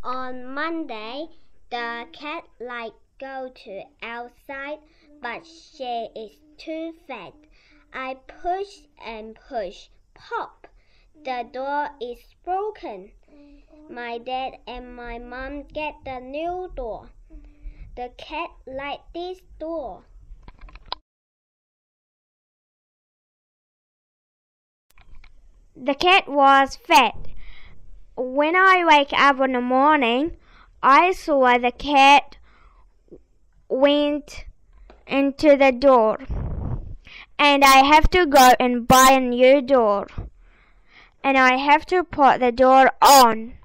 On Monday, the cat like go to outside, but she is too fat. I push and push. Pop! The door is broken. My dad and my mom get the new door. The cat liked this door. The cat was fat. When I wake up in the morning, I saw the cat went into the door, and I have to go and buy a new door, and I have to put the door on.